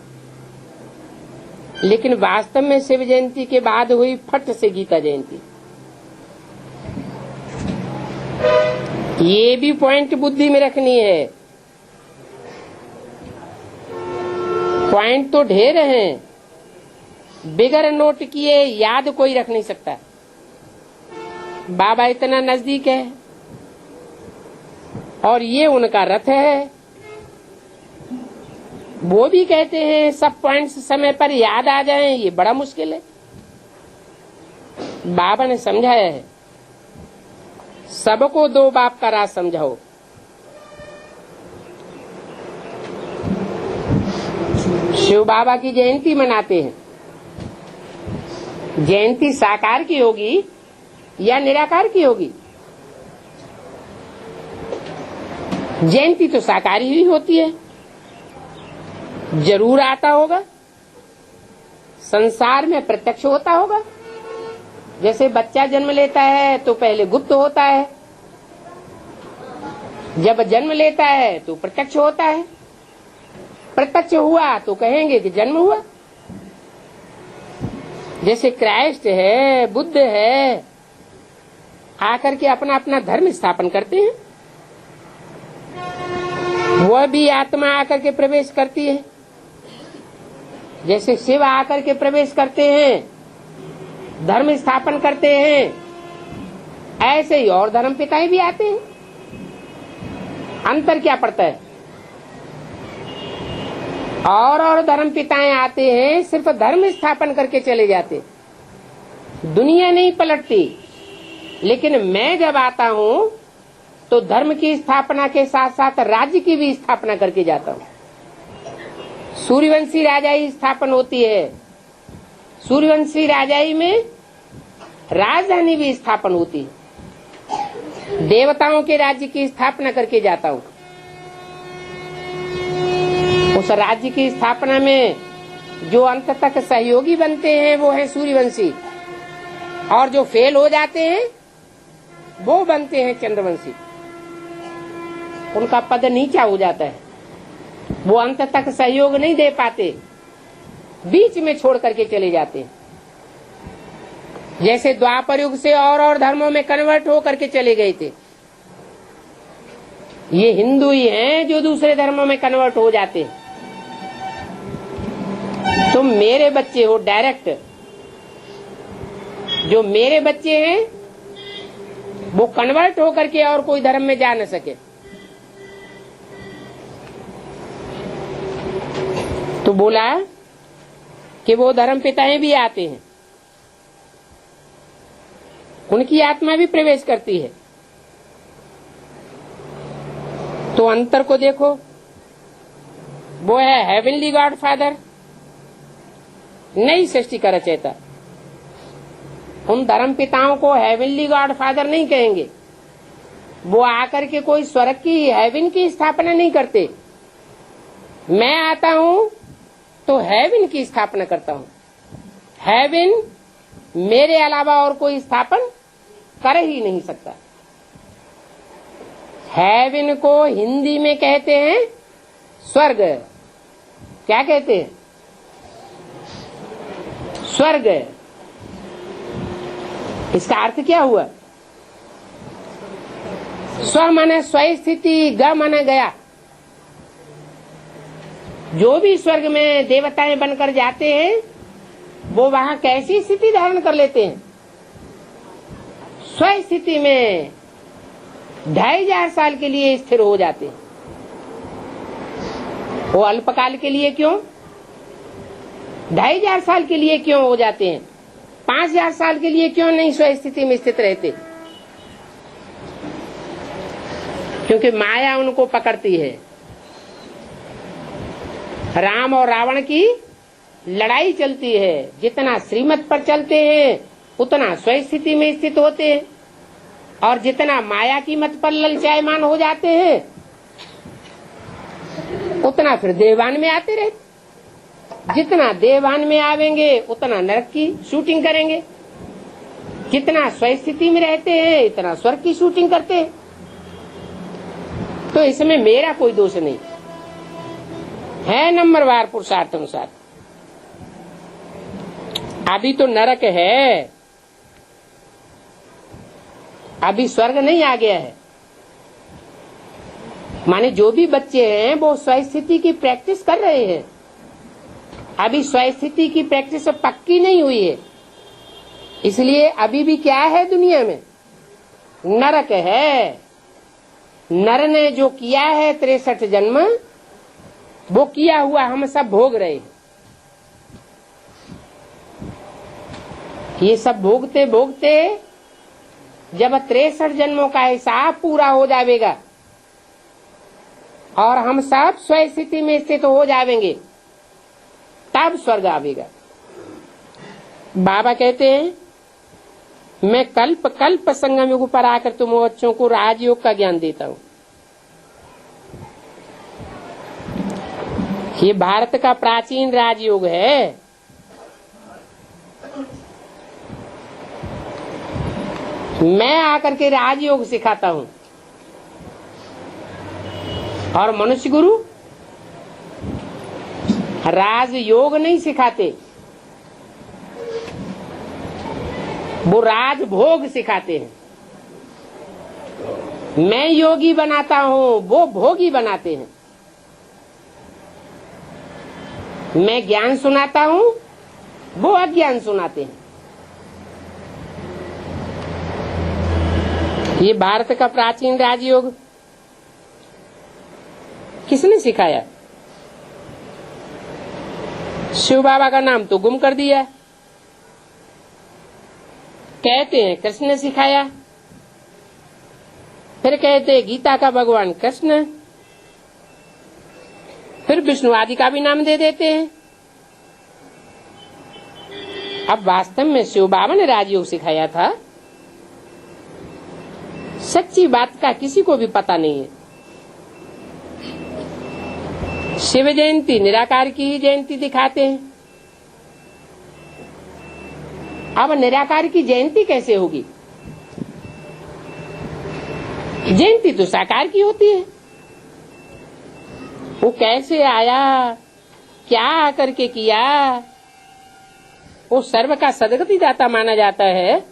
लेकिन वास्तव में शिव जयंती के बाद हुई फट से गीता जयंती। ये भी पॉइंट बुद्धि में रखनी है। पॉइंट तो ढेर हैं, बिगर नोट किए याद कोई रख नहीं सकता। बाबा इतना नजदीक है और ये उनका रथ है। वो भी कहते हैं सब पॉइंट्स समय पर याद आ जाएं, ये बड़ा मुश्किल है। बाबा ने समझाया है, सबको दो बाप का राज समझाओ। शिव बाबा की जयंती मनाते हैं। जयंती साकार की होगी या निराकार की होगी? जयंती तो साकार ही होती है। जरूर आता होगा, संसार में प्रत्यक्ष होता होगा। जैसे बच्चा जन्म लेता है तो पहले गुप्त होता है, जब जन्म लेता है तो प्रत्यक्ष होता है। प्रत्यक्ष हुआ तो कहेंगे कि जन्म हुआ। जैसे क्राइस्ट है, बुद्ध है, आकर के अपना अपना धर्म स्थापन करते हैं। वह भी आत्मा आकर के प्रवेश करती है। जैसे शिव आकर के प्रवेश करते हैं, धर्म स्थापन करते हैं, ऐसे ही और धर्म पिताएं भी आते हैं। अंतर क्या पड़ता है? और धर्म पिताएं आते हैं, सिर्फ धर्म स्थापन करके चले जाते, दुनिया नहीं पलटती। लेकिन मैं जब आता हूँ तो धर्म की स्थापना के साथ साथ राज्य की भी स्थापना करके जाता हूँ। सूर्यवंशी राजाई स्थापन होती है, सूर्यवंशी राजाई में राजधानी भी स्थापन होती है। देवताओं के राज्य की स्थापना करके जाता हूँ। उस राज्य की स्थापना में जो अंत तक सहयोगी बनते हैं वो है सूर्यवंशी, और जो फेल हो जाते हैं वो बनते हैं चंद्रवंशी। उनका पद नीचा हो जाता है, वो अंत तक सहयोग नहीं दे पाते, बीच में छोड़ करके चले जाते हैं। जैसे द्वापर युग से और धर्मों में कन्वर्ट हो करके चले गए थे। ये हिंदू ही हैं जो दूसरे धर्मों में कन्वर्ट हो जाते हैं। तुम मेरे बच्चे हो डायरेक्ट। जो मेरे बच्चे हैं वो कन्वर्ट होकर के और कोई धर्म में जा न सके। तो बोला कि वो धर्म पिताएं भी आते हैं, उनकी आत्मा भी प्रवेश करती है। तो अंतर को देखो, वो है हेवनली गॉड फादर, नई सृष्टि का रचयिता। उन धर्म पिताओं को हेवनली गॉड फादर नहीं कहेंगे, वो आकर के कोई स्वर्ग की, हेवन की स्थापना नहीं करते। मैं आता हूं तो हेवन की स्थापना करता हूं। हेवन मेरे अलावा और कोई स्थापन कर ही नहीं सकता। हेवन को हिंदी में कहते हैं स्वर्ग। क्या कहते हैं? स्वर्ग। इसका अर्थ क्या हुआ? स्व माने स्वस्थिति, ग माने गया। जो भी स्वर्ग में देवताएं बनकर जाते हैं वो वहां कैसी स्थिति धारण कर लेते हैं? स्वस्थिति में 2500 साल के लिए स्थिर हो जाते हैं। वो अल्पकाल के लिए क्यों? 2500 साल के लिए क्यों हो जाते हैं? 5000 साल के लिए क्यों नहीं स्वस्थिति में स्थित रहते? क्योंकि माया उनको पकड़ती है। राम और रावण की लड़ाई चलती है। जितना श्रीमत पर चलते हैं उतना स्वस्थिति में स्थित होते हैं, और जितना माया की मत पर ललचायमान हो जाते हैं उतना फिर देवान में आते रहते। जितना देवान में आवेंगे उतना नरक की शूटिंग करेंगे, जितना स्वस्थिति में रहते हैं इतना स्वर्ग की शूटिंग करते हैं। तो इसमें मेरा कोई दोष नहीं है। नंबरवार पुरुषार्थ अनुसार अभी तो नरक है, अभी स्वर्ग नहीं आ गया है। माने जो भी बच्चे हैं वो स्वस्थिति की प्रैक्टिस कर रहे हैं। अभी स्वस्थिति की प्रैक्टिस पक्की नहीं हुई है, इसलिए अभी भी क्या है दुनिया में? नरक है। नर ने जो किया है 63 जन्म, वो किया हुआ हम सब भोग रहे हैं। ये सब भोगते भोगते जब 63 जन्मों का हिसाब पूरा हो जाएगा और हम सब स्वस्थिति में स्थित हो जाएंगे, तब स्वर्ग आवेगा। बाबा कहते हैं मैं कल्प कल्प संगम युग पर आकर तुम बच्चों को राजयोग का ज्ञान देता हूँ। ये भारत का प्राचीन राजयोग है। मैं आकर के राजयोग सिखाता हूँ, और मनुष्य गुरु राजयोग नहीं सिखाते, वो राजभोग सिखाते हैं। मैं योगी बनाता हूँ, वो भोगी बनाते हैं। मैं ज्ञान सुनाता हूँ, वो अज्ञान सुनाते हैं। ये भारत का प्राचीन राजयोग किसने सिखाया? शिव बाबा का नाम तो गुम कर दिया। कहते हैं कृष्ण ने सिखाया, फिर कहते हैं गीता का भगवान कृष्ण, फिर विष्णु आदि का भी नाम दे देते हैं। अब वास्तव में शिव बाबा ने राजयोग सिखाया था, सच्ची बात का किसी को भी पता नहीं है। शिव जयंती निराकार की ही जयंती दिखाते हैं। अब निराकार की जयंती कैसे होगी? जयंती तो साकार की होती है। वो कैसे आया, क्या आकर के किया? वो सर्व का सदगति दाता माना जाता है,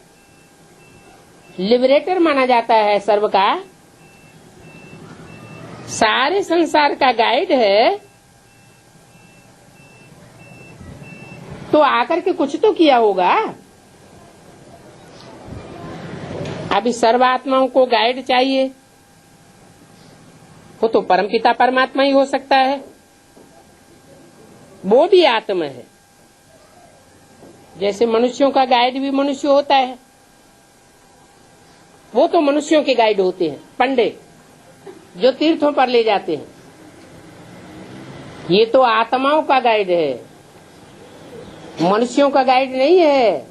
लिबरेटर माना जाता है, सर्व का सारे संसार का गाइड है। तो आकर के कुछ तो किया होगा। अभी सर्वात्माओं को गाइड चाहिए, वो तो परमपिता परमात्मा ही हो सकता है। वो भी आत्मा है, जैसे मनुष्यों का गाइड भी मनुष्य होता है, वो तो मनुष्यों के गाइड होते हैं पंडित, जो तीर्थों पर ले जाते हैं। ये तो आत्माओं का गाइड है, मनुष्यों का गाइड नहीं है,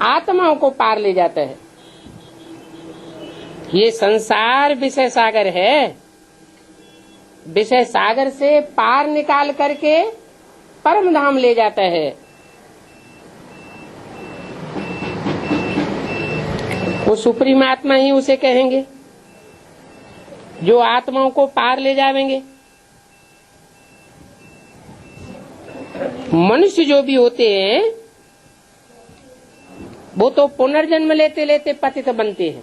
आत्माओं को पार ले जाता है। ये संसार विषय सागर है, विषय सागर से पार निकाल करके परम धाम ले जाता है। वो सुप्रीम आत्मा ही उसे कहेंगे, जो आत्माओं को पार ले जावेंगे। मनुष्य जो भी होते हैं वो तो पुनर्जन्म लेते लेते पतित बनते हैं।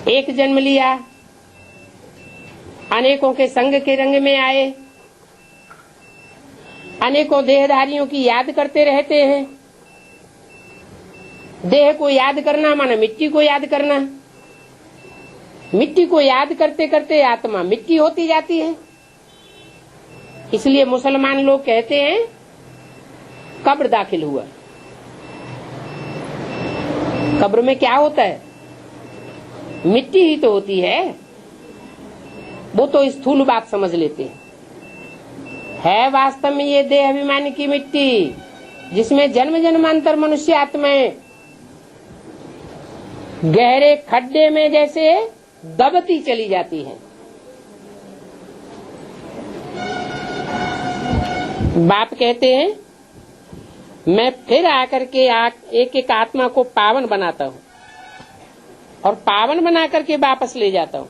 एक जन्म लिया, अनेकों के संग के रंग में आए, अनेकों देहधारियों की याद करते रहते हैं। देह को याद करना माना मिट्टी को याद करना, मिट्टी को याद करते करते आत्मा मिट्टी होती जाती है। इसलिए मुसलमान लोग कहते हैं कब्र दाखिल हुआ। कब्र में क्या होता है? मिट्टी ही तो होती है। वो तो स्थूल बात समझ लेते हैं। है वास्तव में ये देह अभिमानी की मिट्टी, जिसमें जन्म जन्मांतर मनुष्य आत्माएं गहरे खड्डे में जैसे दबती चली जाती हैं। बाप कहते हैं मैं फिर आकर के एक एक आत्मा को पावन बनाता हूँ और पावन बना करके वापस ले जाता हूँ।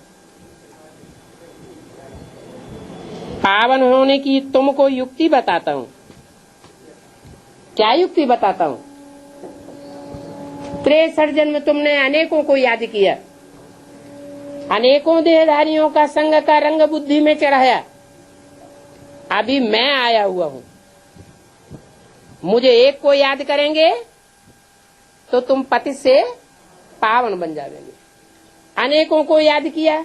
पावन होने की तुमको युक्ति बताता हूँ। क्या युक्ति बताता हूँ? 63 जन्म तुमने अनेकों को याद किया, अनेकों देहधारियों का संग का रंग बुद्धि में चढ़ाया। अभी मैं आया हुआ हूँ, मुझे एक को याद करेंगे तो तुम पति से पावन बन जाएंगे। अनेकों को याद किया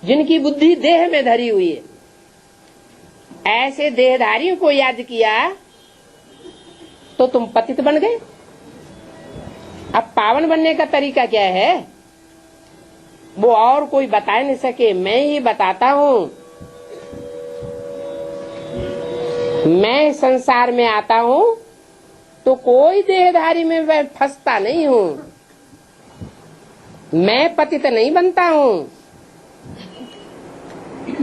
जिनकी बुद्धि देह में धरी हुई है, ऐसे देहधारियों को याद किया तो तुम पतित बन गए। अब पावन बनने का तरीका क्या है वो और कोई बता नहीं सके, मैं ही बताता हूँ। मैं संसार में आता हूँ तो कोई देहधारी में मैं फंसता नहीं हूँ, मैं पतित नहीं बनता हूँ,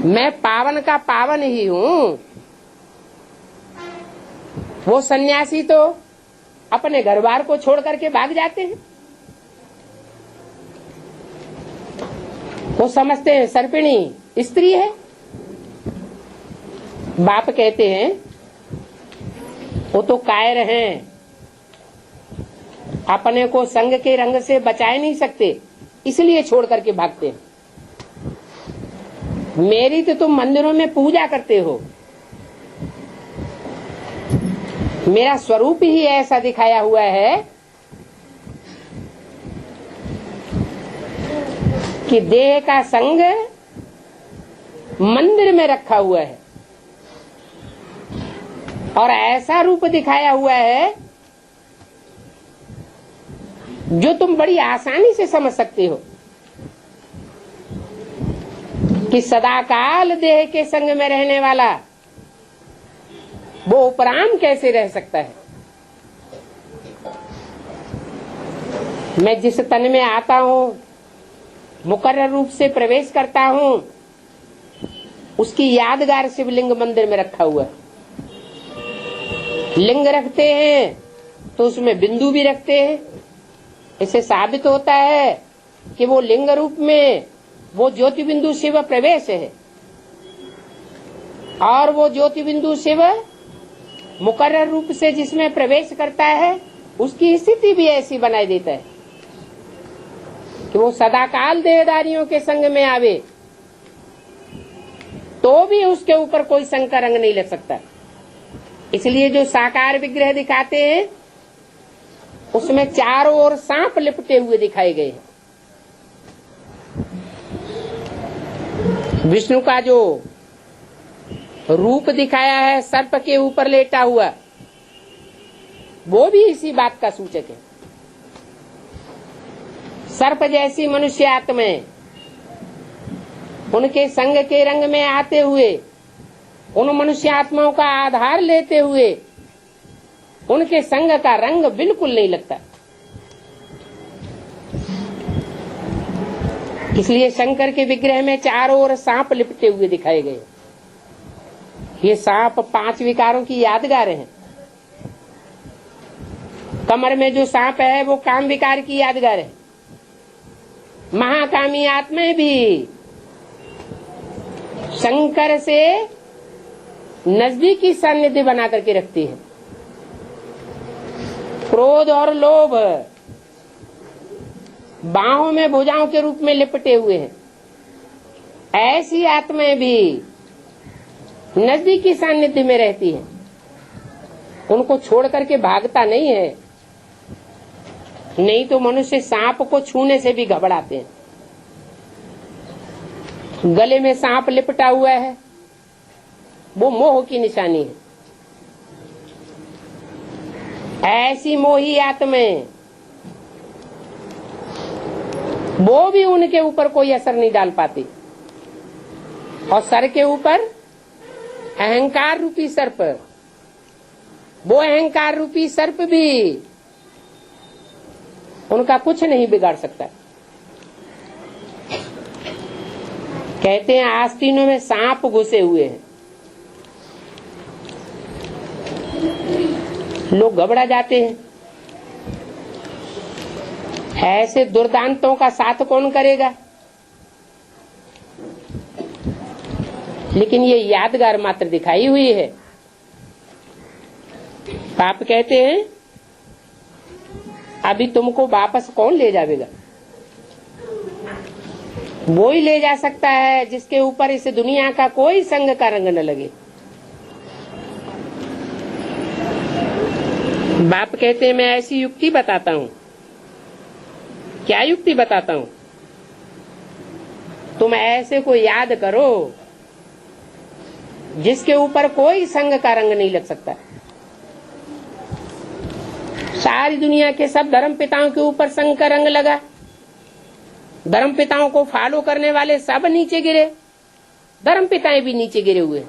मैं पावन का पावन ही हूँ। वो सन्यासी तो अपने घर बार को छोड़ करके भाग जाते हैं। वो समझते हैं सर्पिणी स्त्री है। बाप कहते हैं वो तो कायर हैं, अपने को संग के रंग से बचाए नहीं सकते, इसलिए छोड़ करके भागते हैं। मेरी तो तुम मंदिरों में पूजा करते हो, मेरा स्वरूप ही ऐसा दिखाया हुआ है कि देह का संग मंदिर में रखा हुआ है और ऐसा रूप दिखाया हुआ है जो तुम बड़ी आसानी से समझ सकते हो कि सदाकाल देह के संग में रहने वाला वो उपराम कैसे रह सकता है। मैं जिस तन में आता हूँ, मुकर्रर रूप से प्रवेश करता हूँ, उसकी यादगार शिवलिंग मंदिर में रखा हुआ। लिंग रखते हैं तो उसमें बिंदु भी रखते हैं। इससे साबित होता है कि वो लिंग रूप में वो ज्योति बिंदु शिव प्रवेश है और वो ज्योति बिंदु शिव मुकर्रर रूप से जिसमें प्रवेश करता है उसकी स्थिति भी ऐसी बनाई देता है कि वो सदाकाल देहधारियों के संग में आवे तो भी उसके ऊपर कोई संग का रंग नहीं लग सकता। इसलिए जो साकार विग्रह दिखाते हैं उसमें चारों ओर सांप लिपटे हुए दिखाए गए हैं। विष्णु का जो रूप दिखाया है सर्प के ऊपर लेटा हुआ, वो भी इसी बात का सूचक है। सर्प जैसी मनुष्य आत्माएं उनके संग के रंग में आते हुए, उन मनुष्य आत्माओं का आधार लेते हुए उनके संग का रंग बिल्कुल नहीं लगता। इसलिए शंकर के विग्रह में चारों ओर सांप लिपटे हुए दिखाए गए। ये सांप 5 विकारों की यादगार हैं। कमर में जो सांप है वो काम विकार की यादगार है। महाकामी आत्माएं भी शंकर से नजदीकी सान्निध्य बना करके रखती है। क्रोध और लोभ बाहों में भुजाओं के रूप में लिपटे हुए हैं। ऐसी आत्माएं भी नजदीकी सान्निध्य में रहती हैं, उनको छोड़ करके भागता नहीं है। नहीं तो मनुष्य सांप को छूने से भी घबराते हैं। गले में सांप लिपटा हुआ है, वो मोह की निशानी है। ऐसी मोही आत्माएं, वो भी उनके ऊपर कोई असर नहीं डाल पाती। और सर के ऊपर अहंकार रूपी सर्प, वो अहंकार रूपी सर्प भी उनका कुछ नहीं बिगाड़ सकता। कहते हैं आस्तीनों में सांप घुसे हुए हैं, लोग घबरा जाते हैं। ऐसे दुर्दांतों का साथ कौन करेगा? लेकिन ये यादगार मात्र दिखाई हुई है। पाप कहते हैं अभी तुमको वापस कौन ले जाएगा? वो ही ले जा सकता है जिसके ऊपर इस दुनिया का कोई संग का रंग न लगे। बाप कहते हैं मैं ऐसी युक्ति बताता हूँ। क्या युक्ति बताता हूँ? तुम ऐसे को याद करो जिसके ऊपर कोई संग का रंग नहीं लग सकता। सारी दुनिया के सब धर्म पिताओं के ऊपर संग का रंग लगा, धर्म पिताओं को फॉलो करने वाले सब नीचे गिरे, धर्म पिताएं भी नीचे गिरे हुए।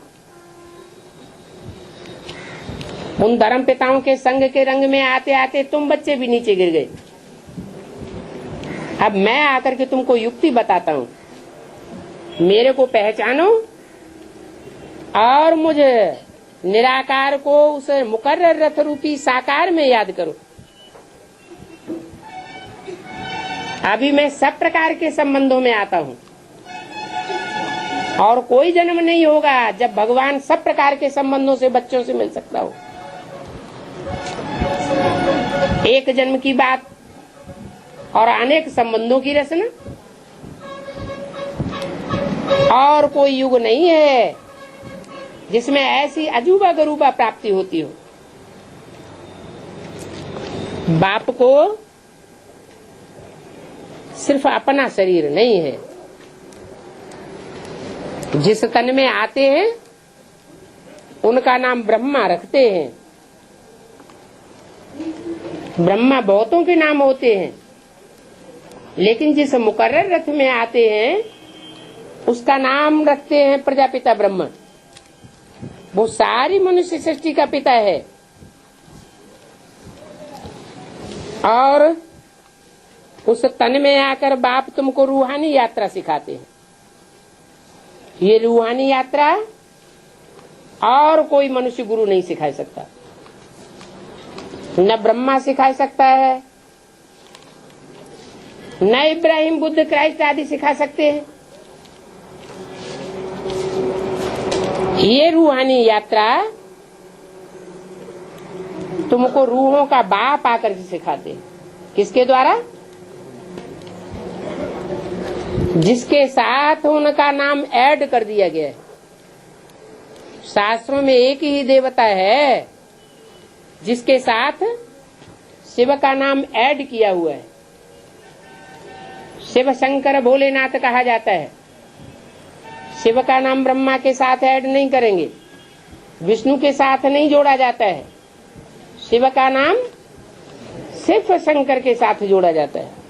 उन धर्म पिताओं के संग के रंग में आते आते तुम बच्चे भी नीचे गिर गए। अब मैं आकर के तुमको युक्ति बताता हूँ, मेरे को पहचानो और मुझे निराकार को उस मुकर्रर रथ रूपी साकार में याद करो। अभी मैं सब प्रकार के संबंधों में आता हूँ और कोई जन्म नहीं होगा जब भगवान सब प्रकार के संबंधों से बच्चों से मिल सकता हो। एक जन्म की बात और अनेक संबंधों की रचना, और कोई युग नहीं है जिसमें ऐसी अजूबा गरूबा प्राप्ति होती हो। बाप को सिर्फ अपना शरीर नहीं है, जिस तन में आते हैं उनका नाम ब्रह्मा रखते हैं। ब्रह्मा बहुतों के नाम होते हैं, लेकिन जिस मुकर्रर रथ में आते हैं उसका नाम रखते हैं प्रजापिता ब्रह्मा। वो सारी मनुष्य सृष्टि का पिता है। और उस तन में आकर बाप तुमको रूहानी यात्रा सिखाते हैं। ये रूहानी यात्रा और कोई मनुष्य गुरु नहीं सिखा सकता, न ब्रह्मा सिखा सकता है, न इब्राहिम बुद्ध क्राइस्ट आदि सिखा सकते हैं। ये रूहानी यात्रा तुमको रूहों का बाप आकर के सिखाते हैं। किसके द्वारा? जिसके साथ उनका नाम ऐड कर दिया गया है। शास्त्रों में एक ही देवता है जिसके साथ शिव का नाम ऐड किया हुआ है। शिव शंकर भोलेनाथ कहा जाता है। शिव का नाम ब्रह्मा के साथ ऐड नहीं करेंगे, विष्णु के साथ नहीं जोड़ा जाता है। शिव का नाम सिर्फ शंकर के साथ जोड़ा जाता है।